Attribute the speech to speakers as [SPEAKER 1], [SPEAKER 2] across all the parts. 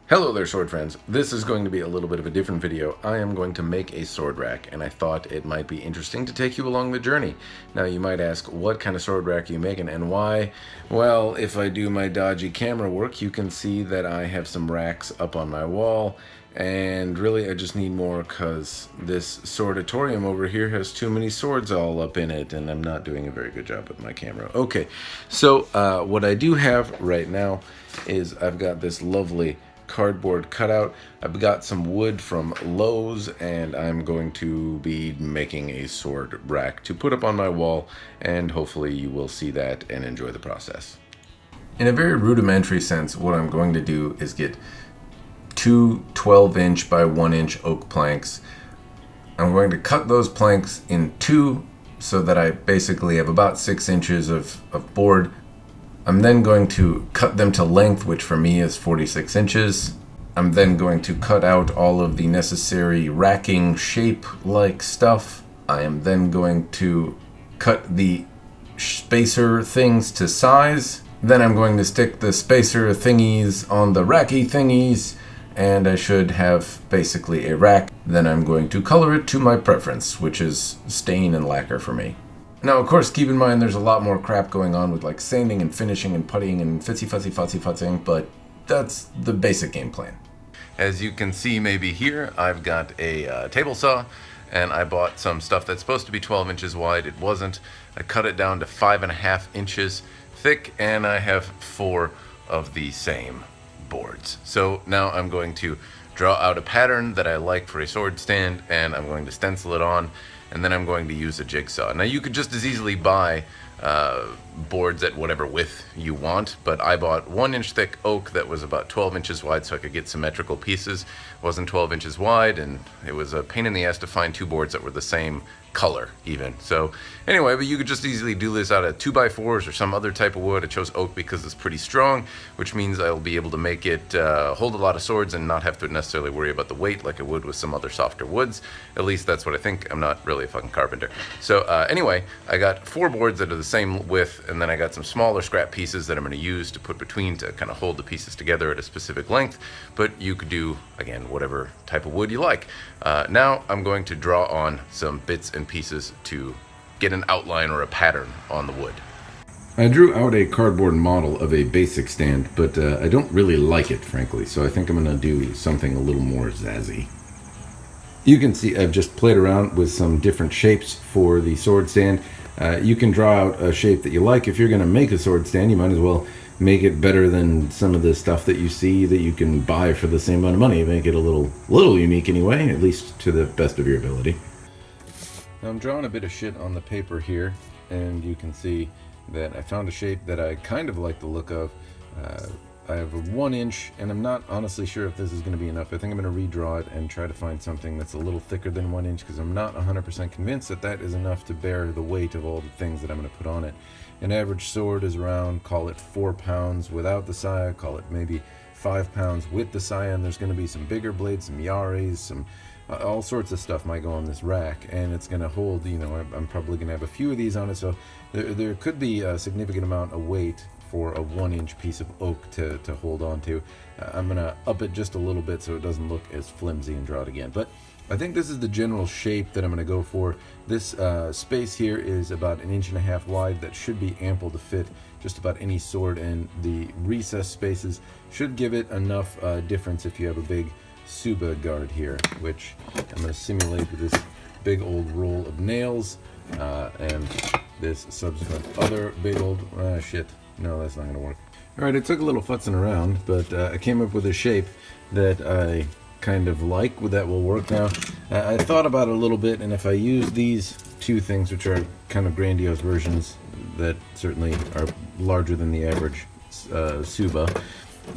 [SPEAKER 1] Hello there, sword friends. This is going to be a little bit of a different video. I am going to make a sword rack, and I thought it might be interesting to take you along the journey. Now, you might ask, what kind of sword rack are you making, and why? Well, if I do my dodgy camera work, you can see that I have some racks up on my wall, and really I just need more because this swordatorium over here has too many swords all up in it, and I'm not doing a very good job with my camera. Okay, so what I do have right now is I've got this lovely cardboard cutout. I've got some wood from Lowe's, and I'm going to be making a sword rack to put up on my wall, and hopefully you will see that and enjoy the process. In a very rudimentary sense, what I'm going to do is get two 12-inch by 1-inch oak planks. I'm going to cut those planks in two so that I basically have about 6 inches of board. I'm then going to cut them to length, which for me is 46 inches. I'm then going to cut out all of the necessary racking shape-like stuff. I am then going to cut the spacer things to size. Then I'm going to stick the spacer thingies on the racky thingies, and I should have basically a rack. Then I'm going to color it to my preference, which is stain and lacquer for me. Now, of course, keep in mind there's a lot more crap going on with like sanding and finishing and puttying and futzing, but that's the basic game plan. As you can see maybe here, I've got a table saw, and I bought some stuff that's supposed to be 12 inches wide. It wasn't. I cut it down to 5.5 inches thick, and I have 4 of the same boards. So now I'm going to draw out a pattern that I like for a sword stand, and I'm going to stencil it on, and then I'm going to use a jigsaw. Now, you could just as easily buy boards at whatever width you want, but I bought 1-inch thick oak that was about 12 inches wide so I could get symmetrical pieces. It wasn't 12 inches wide, and it was a pain in the ass to find 2 boards that were the same color even. So anyway, but you could just easily do this out of 2x4s or some other type of wood. I chose oak because it's pretty strong, which means I'll be able to make it hold a lot of swords and not have to necessarily worry about the weight like I would with some other softer woods. At least that's what I think. I'm not really a fucking carpenter. So anyway, I got 4 boards that are the same width, and then I got some smaller scrap pieces that I'm going to use to put between to kind of hold the pieces together at a specific length. But you could do, again, whatever type of wood you like. Now I'm going to draw on some bits and pieces to get an outline or a pattern on the wood. I drew out a cardboard model of a basic stand, but I don't really like it, frankly, so I think I'm going to do something a little more zazzy. You can see I've just played around with some different shapes for the sword stand. You can draw out a shape that you like. If you're going to make a sword stand, you might as well make it better than some of the stuff that you see that you can buy for the same amount of money. Make it a little unique anyway, at least to the best of your ability. Now, I'm drawing a bit of shit on the paper here, and you can see that I found a shape that I kind of like the look of. I have a 1-inch, and I'm not honestly sure if this is going to be enough. I think I'm going to redraw it and try to find something that's a little thicker than 1 inch, because I'm not 100% convinced that that is enough to bear the weight of all the things that I'm going to put on it. An average sword is around, call it 4 pounds without the saya, call it maybe 5 pounds with the saya, and there's going to be some bigger blades, some yaris, some all sorts of stuff might go on this rack, and it's going to hold, you know, I'm probably going to have a few of these on it, so there could be a significant amount of weight for a 1-inch piece of oak to hold on to. I'm going to up it just a little bit so it doesn't look as flimsy and draw it again. But I think this is the general shape that I'm going to go for. This space here is about 1.5 inches wide. That should be ample to fit just about any sword, and the recess spaces should give it enough difference if you have a big Suba guard here, which I'm going to simulate with this big old roll of nails and this subsequent other big old shit. No, that's not going to work. Alright, it took a little futzing around, but I came up with a shape that I kind of like, that will work now. I thought about it a little bit, and if I use these 2 things, which are kind of grandiose versions that certainly are larger than the average Suba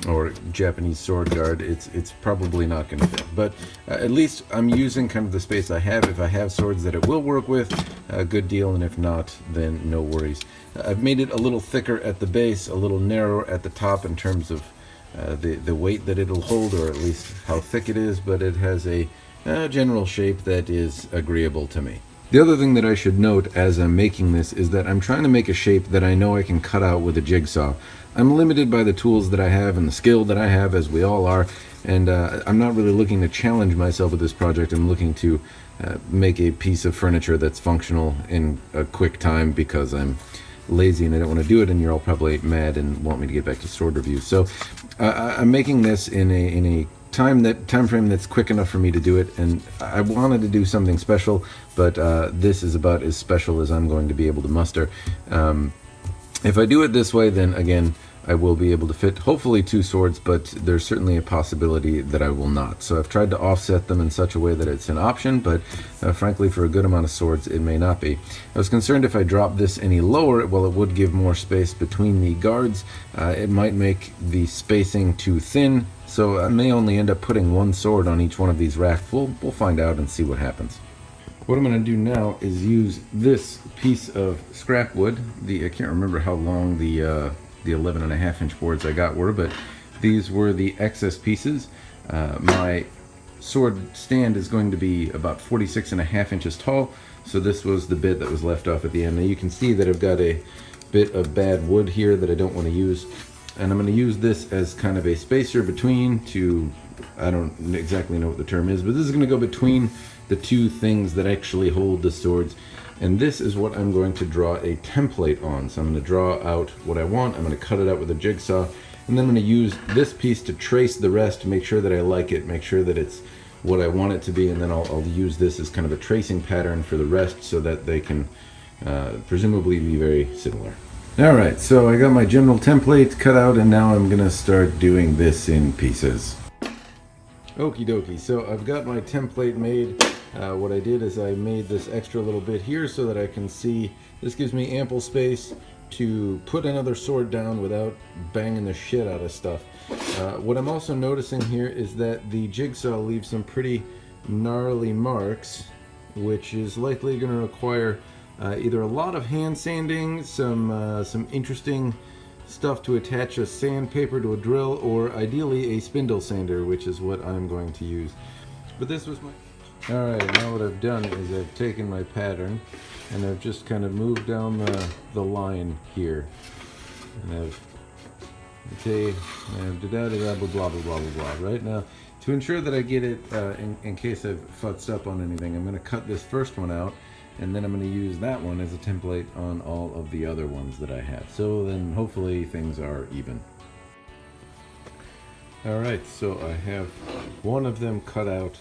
[SPEAKER 1] or Japanese sword guard, it's probably not going to fit. But at least I'm using kind of the space I have. If I have swords that it will work with, a good deal, and if not, then no worries. I've made it a little thicker at the base, a little narrower at the top in terms of the weight that it'll hold, or at least how thick it is, but it has a general shape that is agreeable to me. The other thing that I should note as I'm making this is that I'm trying to make a shape that I know I can cut out with a jigsaw. I'm limited by the tools that I have and the skill that I have, as we all are, and I'm not really looking to challenge myself with this project. I'm looking to make a piece of furniture that's functional in a quick time because I'm lazy and I don't want to do it, and you're all probably mad and want me to get back to sword reviews. So I'm making this in a time frame that's quick enough for me to do it, and I wanted to do something special, but this is about as special as I'm going to be able to muster. If I do it this way, then again, I will be able to fit hopefully 2 swords, but there's certainly a possibility that I will not. So I've tried to offset them in such a way that it's an option, but frankly, for a good amount of swords, it may not be. I was concerned if I drop this any lower, well, it would give more space between the guards. It might make the spacing too thin, so I may only end up putting 1 sword on each one of these racks. We'll find out and see what happens. What I'm going to do now is use this piece of scrap wood. I can't remember how long the 11.5-inch boards I got were, but these were the excess pieces. My sword stand is going to be about 46.5 inches tall, so this was the bit that was left off at the end. Now you can see that I've got a bit of bad wood here that I don't want to use, and I'm going to use this as kind of a spacer between two, I don't exactly know what the term is, but this is going to go between the 2 things that actually hold the swords. And this is what I'm going to draw a template on. So I'm going to draw out what I want. I'm going to cut it out with a jigsaw. And then I'm going to use this piece to trace the rest to make sure that I like it, make sure that it's what I want it to be. And then I'll use this as kind of a tracing pattern for the rest so that they can presumably be very similar. All right, so I got my general template cut out, and now I'm going to start doing this in pieces. Okie dokie, so I've got my template made. What I did is I made this extra little bit here so that I can see. This gives me ample space to put another sword down without banging the shit out of stuff. What I'm also noticing here is that the jigsaw leaves some pretty gnarly marks, which is likely going to require either a lot of hand sanding, some interesting stuff to attach a sandpaper to a drill, or ideally a spindle sander, which is what I'm going to use. But this was my... Alright, now what I've done is I've taken my pattern and I've just kind of moved down the line here. And I've blah blah blah blah blah blah. Right now, to ensure that I get it, in case I've futzed up on anything, I'm going to cut this first one out, and then I'm going to use that one as a template on all of the other ones that I have. So then hopefully things are even. Alright, so I have one of them cut out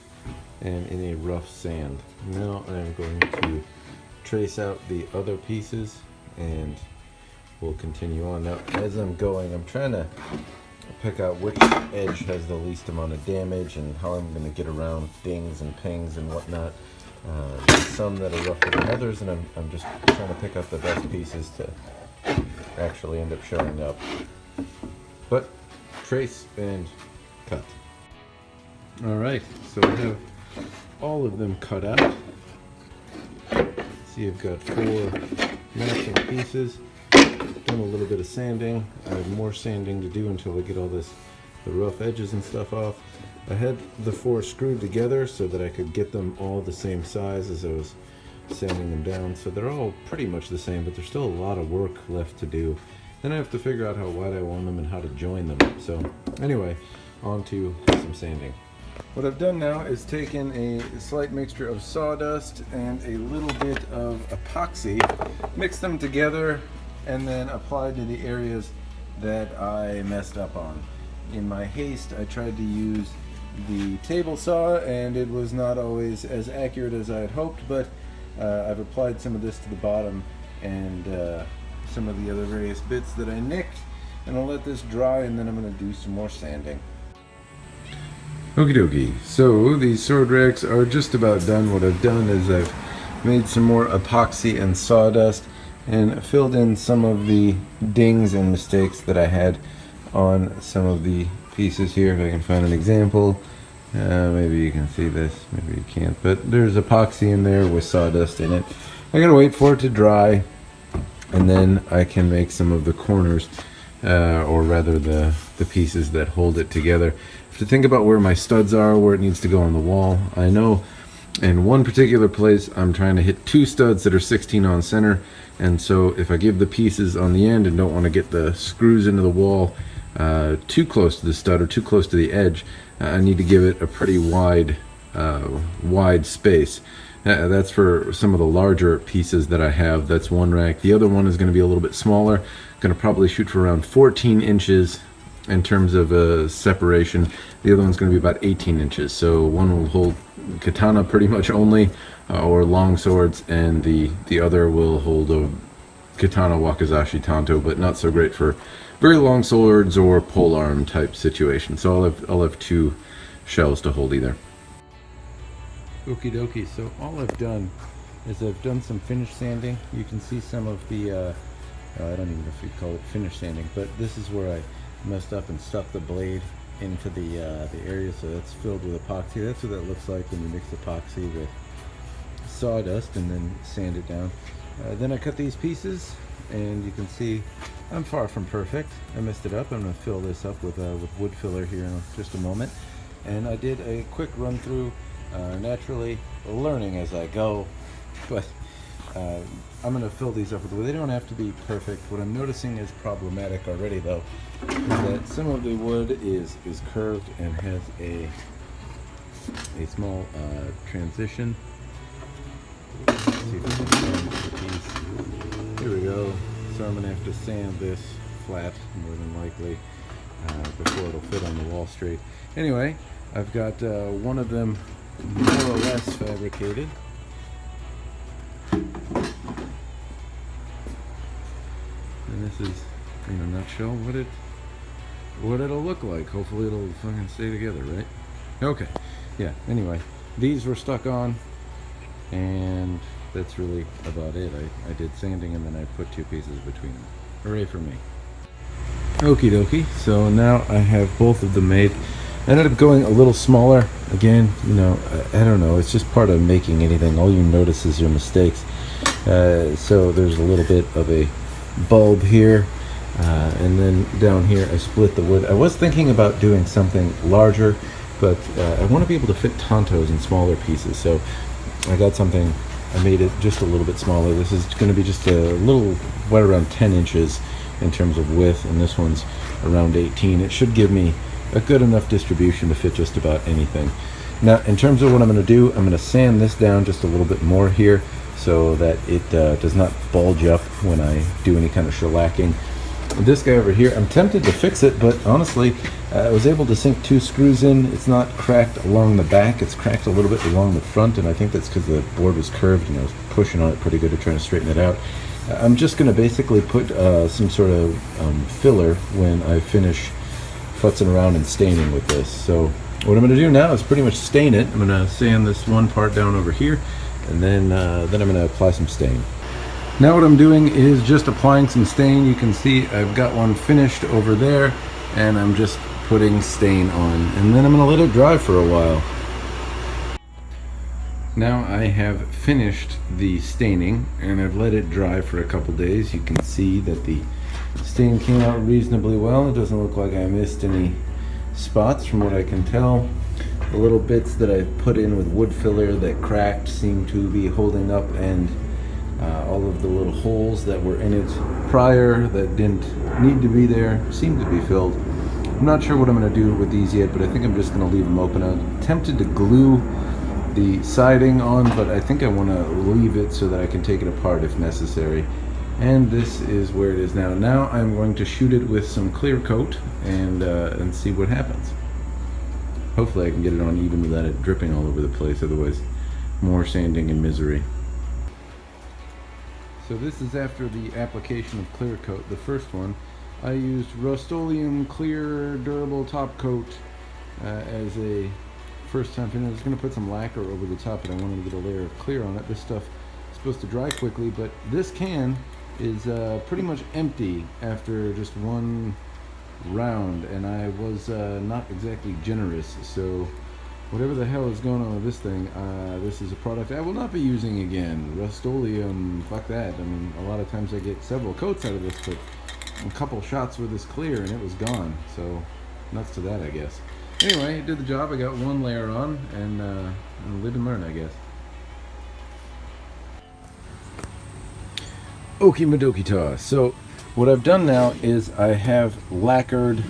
[SPEAKER 1] and in a rough sand. Now I'm going to trace out the other pieces and we'll continue on. Now as I'm going, I'm trying to pick out which edge has the least amount of damage and how I'm going to get around dings and pings and whatnot. There's some that are rougher than others, and I'm just trying to pick out the best pieces to actually end up showing up. But trace and cut. Alright, so I have all of them cut out. See, I've got 4 matching pieces. Done a little bit of sanding. I have more sanding to do until I get all the rough edges and stuff off. I had the 4 screwed together so that I could get them all the same size as I was sanding them down. So they're all pretty much the same, but there's still a lot of work left to do. Then I have to figure out how wide I want them and how to join them. So anyway, on to some sanding. What I've done now is taken a slight mixture of sawdust and a little bit of epoxy, mixed them together, and then applied to the areas that I messed up on. In my haste, I tried to use the table saw, and it was not always as accurate as I had hoped, but I've applied some of this to the bottom and some of the other various bits that I nicked, and I'll let this dry, and then I'm going to do some more sanding. Okie dokie, so these sword racks are just about done. What I've done is I've made some more epoxy and sawdust and filled in some of the dings and mistakes that I had on some of the pieces here. If I can find an example, maybe you can see this, maybe you can't, but there's epoxy in there with sawdust in it. I gotta wait for it to dry, and then I can make some of the corners, or rather the pieces that hold it together. To think about where my studs are, where it needs to go on the wall. I know And one particular place, I'm trying to hit 2 studs that are 16 on center, and so if I give the pieces on the end and don't want to get the screws into the wall too close to the stud or too close to the edge, I need to give it a pretty wide space. That's for some of the larger pieces that I have. That's one rack. The other one is going to be a little bit smaller. Going to probably shoot for around 14 inches in terms of separation. The other one's going to be about 18 inches. So one will hold katana pretty much only, or long swords, and the other will hold a katana wakizashi tanto, but not so great for very long swords or polearm type situation. So I'll have 2 shells to hold either. Okie dokie, so all I've done is I've done some finish sanding. You can see some of the, I don't even know if you call it finish sanding, but this is where I messed up and stuck the blade into the area, so that's filled with epoxy. That's what that looks like when you mix epoxy with sawdust and then sand it down. Then I cut these pieces, and you can see I'm far from perfect. I messed it up. I'm going to fill this up with wood filler here in just a moment. And I did a quick run through, naturally learning as I go, but I'm going to fill these up with wood. They don't have to be perfect. What I'm noticing is problematic already, though, is that some of the wood is curved and has a small transition. Let's see if we can find the piece. Here we go. So I'm going to have to sand this flat, more than likely, before it'll fit on the wall straight. Anyway, I've got one of them more or less fabricated. And this is, in a nutshell, what it'll look like. Hopefully it'll fucking stay together, right? Okay. Yeah, anyway, these were stuck on, and that's really about it. I did sanding and then I put 2 pieces between them. Hooray for me. Okie dokie, so now I have both of them made. I ended up going a little smaller. Again, you know, I don't know, it's just part of making anything. All you notice is your mistakes. So there's a little bit of a bulb here, and then down here I split the wood. I was thinking about doing something larger, but I want to be able to fit tantos in smaller pieces, so I got something. I made it just a little bit smaller. This is going to be just a little, right around 10 inches in terms of width, and this one's around 18. It should give me a good enough distribution to fit just about anything. Now, in terms of what I'm going to do, I'm going to sand this down just a little bit more here so that it does not bulge up when I do any kind of shellacking. This guy over here, I'm tempted to fix it, but honestly, I was able to sink 2 screws in. It's not cracked along the back, it's cracked a little bit along the front, and I think that's because the board was curved and I was pushing on it pretty good to try to straighten it out. I'm just going to basically put some sort of filler when I finish futzing around and staining with this. So what I'm going to do now is pretty much stain it. I'm going to sand this one part down over here, and then I'm going to apply some stain. Now what I'm doing is just applying some stain. You can see I've got one finished over there, and I'm just putting stain on, and then I'm going to let it dry for a while. Now I have finished the staining, and I've let it dry for a couple days. You can see that the stain came out reasonably well. It doesn't look like I missed any spots from what I can tell. The little bits that I put in with wood filler that cracked seem to be holding up, and all of the little holes that were in it prior that didn't need to be there seem to be filled. I'm not sure what I'm going to do with these yet, but I think I'm just going to leave them open. I'm tempted to glue the siding on, but I think I want to leave it so that I can take it apart if necessary. And this is where it is now. Now I'm going to shoot it with some clear coat and see what happens. Hopefully I can get it on even without it dripping all over the place, otherwise more sanding and misery. So this is after the application of clear coat. The first one, I used Rust-Oleum clear durable top coat as a first time finish. I was going to put some lacquer over the top, but I wanted to get a layer of clear on it. This stuff is supposed to dry quickly, but this can is pretty much empty after just one round, and I was not exactly generous. So whatever the hell is going on with this thing, this is a product I will not be using again. Rust-Oleum, fuck that. I mean, a lot of times I get several coats out of this, but a couple shots with this clear and it was gone. So nuts to that, I guess. Anyway, it did the job. I got one layer on, and live and learn, I guess. Okie Madoki Ta. So what I've done now is I have lacquered,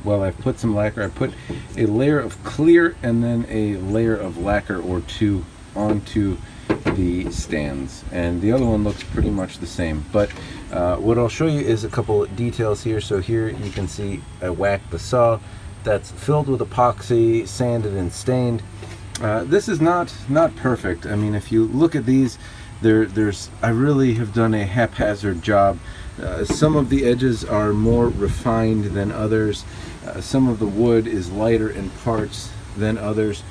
[SPEAKER 1] well, I've put some lacquer. I put a layer of clear and then a layer of lacquer or two onto the stands, and the other one looks pretty much the same. But what I'll show you is a couple of details here. So here you can see I whacked the saw that's filled with epoxy, sanded and stained. This is not perfect. I mean, if you look at these, I really have done a haphazard job. Some of the edges are more refined than others. Some of the wood is lighter in parts than others.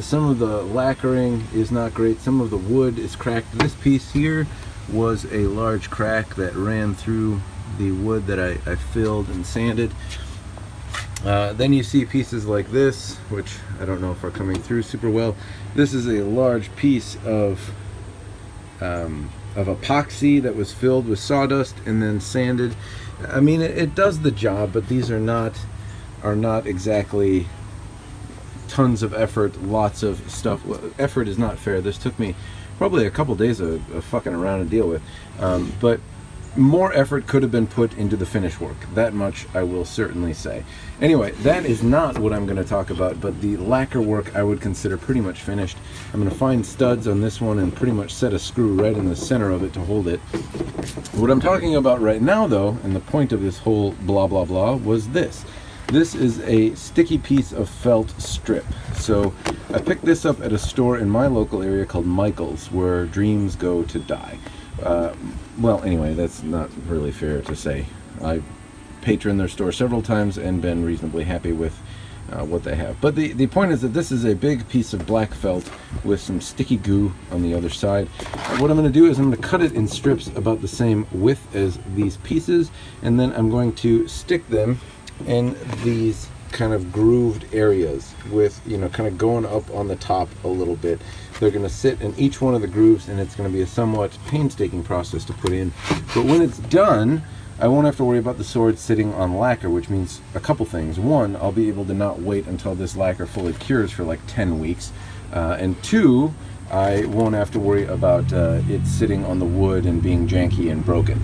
[SPEAKER 1] Some of the lacquering is not great. Some of the wood is cracked. This piece here was a large crack that ran through the wood that I filled and sanded. Then you see pieces like this, which I don't know if are coming through super well. This is a large piece of epoxy that was filled with sawdust and then sanded. I mean, it does the job, but these are not exactly tons of effort, lots of stuff. Well, effort is not fair. This took me probably a couple days of fucking around to deal with, but more effort could have been put into the finish work. That much I will certainly say. Anyway, that is not what I'm going to talk about, but the lacquer work I would consider pretty much finished. I'm going to find studs on this one and pretty much set a screw right in the center of it to hold it. What I'm talking about right now, though, and the point of this whole blah blah blah, was this. This is a sticky piece of felt strip. So I picked this up at a store in my local area called Michael's, where dreams go to die. Well, anyway, that's not really fair to say. I patroned their store several times and been reasonably happy with what they have. But the point is that this is a big piece of black felt with some sticky goo on the other side. What I'm going to do is I'm going to cut it in strips about the same width as these pieces, and then I'm going to stick them in these kind of grooved areas with, you know, kind of going up on the top a little bit. They're going to sit in each one of the grooves, and it's going to be a somewhat painstaking process to put in. But when it's done, I won't have to worry about the sword sitting on lacquer, which means a couple things. One, I'll be able to not wait until this lacquer fully cures for like 10 weeks. And two, I won't have to worry about it sitting on the wood and being janky and broken.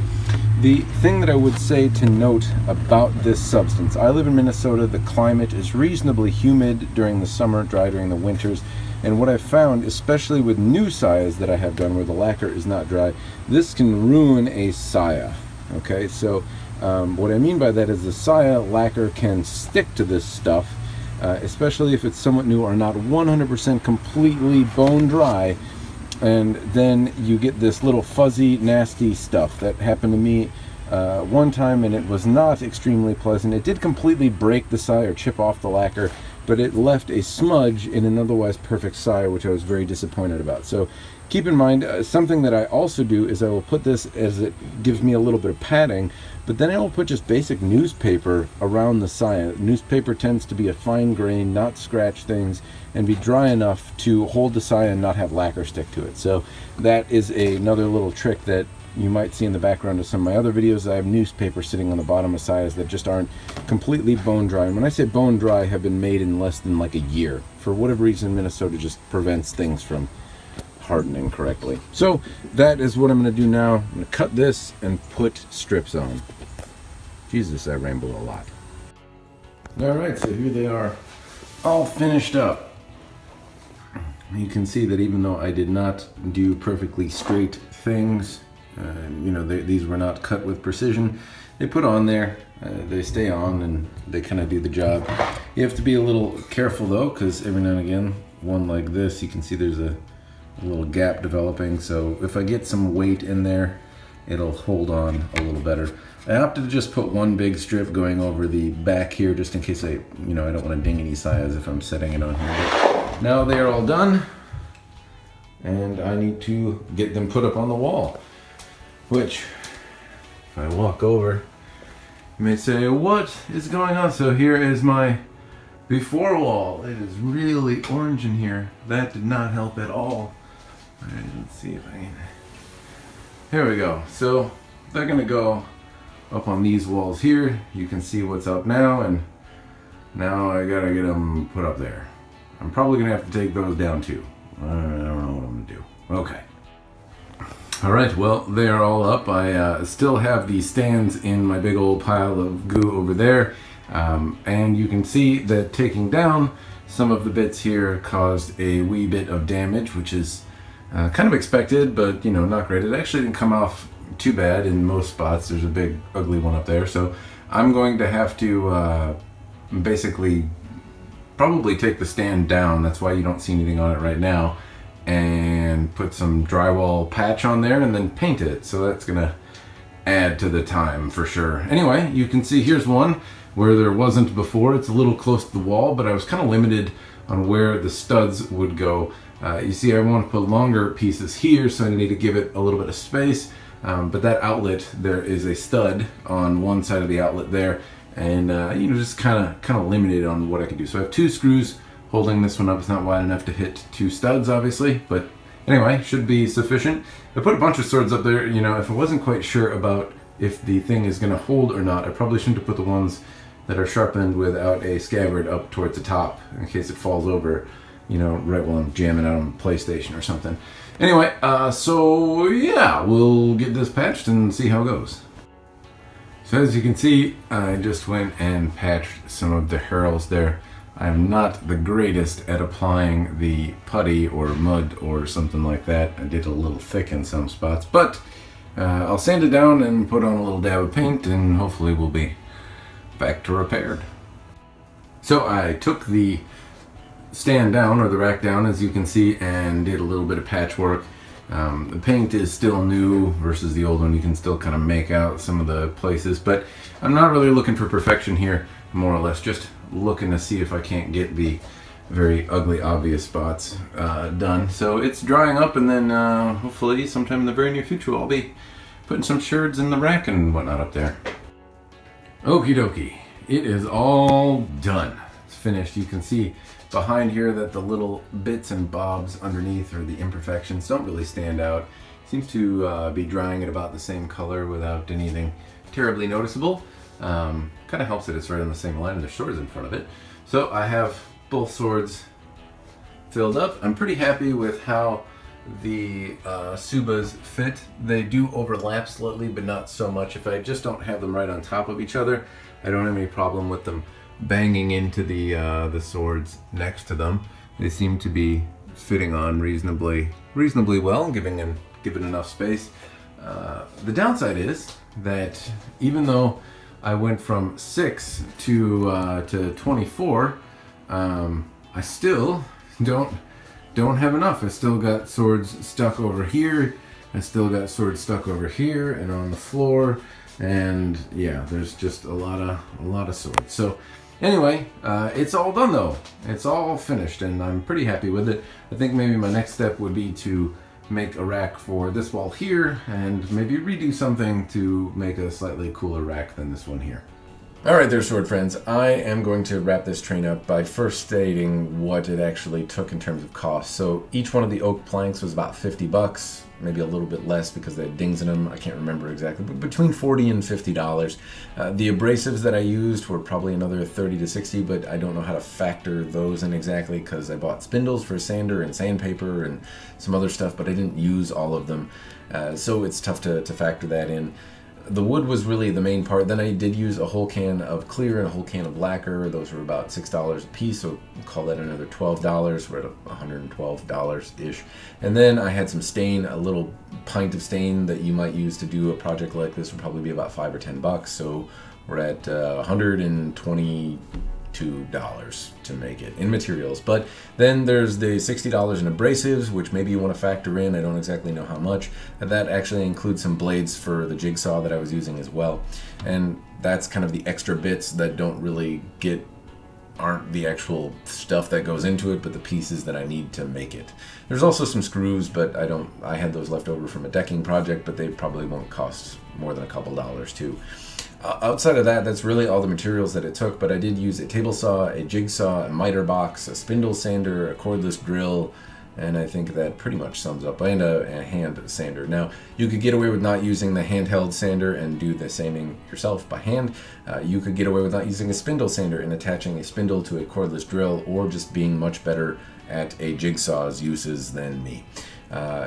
[SPEAKER 1] The thing that I would say to note about this substance, I live in Minnesota. The climate is reasonably humid during the summer, dry during the winters. And what I've found, especially with new sayas that I have done where the lacquer is not dry, this can ruin a saya. Okay, so what I mean by that is the saya lacquer can stick to this stuff, especially if it's somewhat new or not 100% completely bone dry, and then you get this little fuzzy, nasty stuff. That happened to me one time, and it was not extremely pleasant. It did completely break the saya or chip off the lacquer, but it left a smudge in an otherwise perfect saya, which I was very disappointed about. So keep in mind, something that I also do is I will put this, as it gives me a little bit of padding, but then I will put just basic newspaper around the saya. Newspaper tends to be a fine grain, not scratch things, and be dry enough to hold the saya and not have lacquer stick to it. So that is another little trick that you might see in the background of some of my other videos. I have newspaper sitting on the bottom of sayas that just aren't completely bone dry. And when I say bone dry, have been made in less than like a year. For whatever reason, Minnesota just prevents things from hardening correctly. So that is what I'm going to do now. I'm going to cut this and put strips on. Jesus, I ramble a lot. Alright, so here they are, all finished up. You can see that even though I did not do perfectly straight things, you know, these were not cut with precision. They put on there, they stay on, and they kind of do the job. You have to be a little careful though, because every now and again, one like this, you can see there's a little gap developing. So if I get some weight in there, it'll hold on a little better. I opted to just put one big strip going over the back here, just in case I don't want to ding any sayas if I'm setting it on here. But now they are all done, and I need to get them put up on the wall. Which, if I walk over, you may say, what is going on? So here is my before wall. It is really orange in here. That did not help at all. All right, let's see if I can. Here we go. So they're gonna go up on these walls here. You can see what's up now, and Now I gotta get them put up there. I'm probably gonna have to take those down too. I don't know what I'm gonna do. Okay. Alright, well, they are all up. I still have the stands in my big old pile of goo over there. And you can see that taking down some of the bits here caused a wee bit of damage, which is kind of expected, but you know, not great. It actually didn't come off too bad in most spots. There's a big ugly one up there. So I'm going to have to basically probably take the stand down. That's why you don't see anything on it right now. And put some drywall patch on there and then paint it. So that's gonna add to the time for sure. Anyway, you can see here's one where there wasn't before. It's a little close to the wall, but I was kind of limited on where the studs would go. You see I want to put longer pieces here, so I need to give it a little bit of space. But that outlet, there is a stud on one side of the outlet there, and you know, just kind of limited on what I can do. So I have 2 screws holding this one up. It's not wide enough to hit 2 studs, obviously, but anyway, should be sufficient. I put a bunch of swords up there. You know, if I wasn't quite sure about if the thing is going to hold or not, I probably shouldn't have put the ones that are sharpened without a scabbard up towards the top in case it falls over, you know, right while I'm jamming out on PlayStation or something. Anyway, so yeah, we'll get this patched and see how it goes. So as you can see, I just went and patched some of the heralds there. I'm not the greatest at applying the putty or mud or something like that. I did a little thick in some spots, but I'll sand it down and put on a little dab of paint and hopefully we'll be back to repaired. So I took the stand down, or the rack down, as you can see, and did a little bit of patchwork. The paint is still new versus the old one. You can still kind of make out some of the places, but I'm not really looking for perfection here, more or less just looking to see if I can't get the very ugly obvious spots done. So it's drying up, and then hopefully sometime in the very near future I'll be putting some sherds in the rack and whatnot up there. Okie dokie, it is all done. It's finished. You can see behind here that the little bits and bobs underneath, or the imperfections, don't really stand out. Seems to be drying at about the same color without anything terribly noticeable. Kind of helps that it's right on the same line and the swords in front of it. So I have both swords filled up. I'm pretty happy with how the Subas fit. They do overlap slightly, but not so much. If I just don't have them right on top of each other, I don't have any problem with them banging into the swords next to them. They seem to be fitting on reasonably well, giving enough space. The downside is that even though I went from 6 to 24, I still don't have enough. I still got swords stuck over here. I still got swords stuck over here and on the floor. And yeah, there's just a lot of swords. So anyway, it's all done though. It's all finished and I'm pretty happy with it. I think maybe my next step would be to make a rack for this wall here and maybe redo something to make a slightly cooler rack than this one here. Alright there, sword friends. I am going to wrap this train up by first stating what it actually took in terms of cost. So each one of the oak planks was about 50 bucks, maybe a little bit less because they had dings in them. I can't remember exactly, but between $40 and $50. The abrasives that I used were probably another 30 to 60, but I don't know how to factor those in exactly because I bought spindles for sander and sandpaper and some other stuff, but I didn't use all of them. So it's tough to factor that in. The wood was really the main part. Then I did use a whole can of clear and a whole can of lacquer. Those were about $6 a piece, so we'll call that another $12. We're at $112-ish. And then I had some stain, a little pint of stain that you might use to do a project like this would probably be about $5 or $10. So we're at $122 to make it in materials. But then there's the $60 in abrasives, which maybe you want to factor in. I don't exactly know how much. That actually includes some blades for the jigsaw that I was using as well. And that's kind of the extra bits that don't really aren't the actual stuff that goes into it, but the pieces that I need to make it. There's also some screws, but I had those left over from a decking project, but they probably won't cost more than a couple dollars too. Outside of that, that's really all the materials that it took, but I did use a table saw, a jigsaw, a miter box, a spindle sander, a cordless drill, And I think that pretty much sums up, and a hand sander. Now, you could get away with not using the handheld sander and do the sanding yourself by hand. You could get away with not using a spindle sander and attaching a spindle to a cordless drill, or just being much better at a jigsaw's uses than me.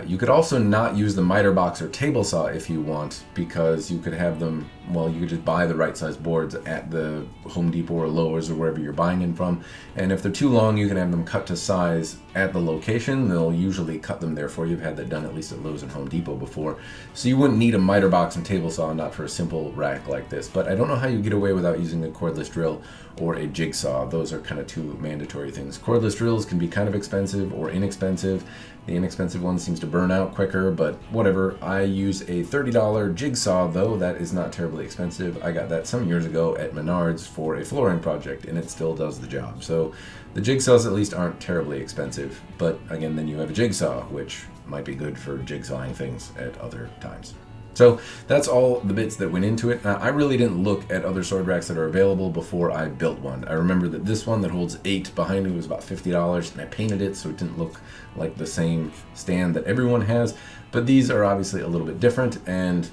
[SPEAKER 1] You could also not use the miter box or table saw if you want, because you could have them, well, you could just buy the right size boards at the Home Depot or Lowe's or wherever you're buying them from. And if they're too long, you can have them cut to size at the location. They'll usually cut them there for you. I've had that done at least at Lowe's and Home Depot before. So you wouldn't need a miter box and table saw, not for a simple rack like this. But I don't know how you get away without using a cordless drill or a jigsaw. Those are kind of two mandatory things. Cordless drills can be kind of expensive or inexpensive. The inexpensive one seems to burn out quicker, but whatever. I use a $30 jigsaw, though. That is not terribly expensive. I got that some years ago at Menards for a flooring project, and it still does the job. So the jigsaws at least aren't terribly expensive. But again, then you have a jigsaw, which might be good for jigsawing things at other times. So that's all the bits that went into it. I really didn't look at other sword racks that are available before I built one. I remember that this one that holds 8 behind me was about $50, and I painted it so it didn't look like the same stand that everyone has. But these are obviously a little bit different, and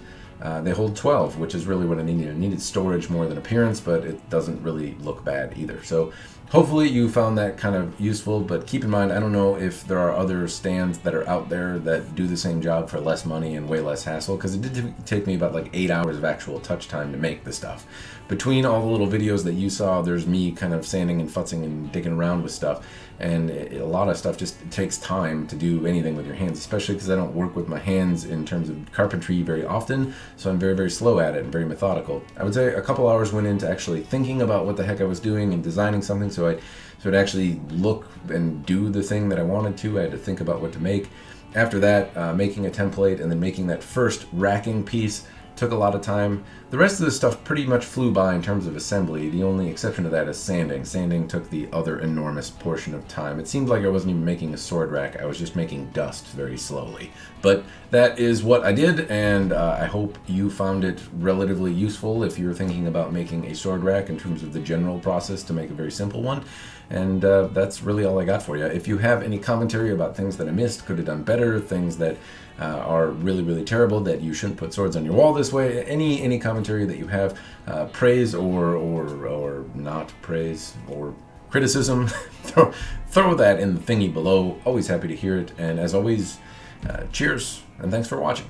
[SPEAKER 1] they hold 12, which is really what I needed. I needed storage more than appearance, but it doesn't really look bad either. So hopefully you found that kind of useful, but keep in mind, I don't know if there are other stands that are out there that do the same job for less money and way less hassle, because it did take me about like 8 hours of actual touch time to make the stuff. Between all the little videos that you saw, there's me kind of sanding and futzing and digging around with stuff, and a lot of stuff just takes time to do anything with your hands, especially because I don't work with my hands in terms of carpentry very often, so I'm very, very slow at it and very methodical. I would say a couple hours went into actually thinking about what the heck I was doing and designing something, so it actually look and do the thing that I wanted to. I had to think about what to make. After that, making a template and then making that first racking piece took a lot of time. The rest of the stuff pretty much flew by in terms of assembly. The only exception to that is sanding. Sanding took the other enormous portion of time. It seemed like I wasn't even making a sword rack. I was just making dust very slowly. But that is what I did, and I hope you found it relatively useful if you're thinking about making a sword rack in terms of the general process to make a very simple one. And that's really all I got for you. If you have any commentary about things that I missed, could have done better, things that are really, really terrible, that you shouldn't put swords on your wall this way, any commentary that you have, praise or not praise or criticism, throw that in the thingy below. Always happy to hear it. And as always, cheers and thanks for watching.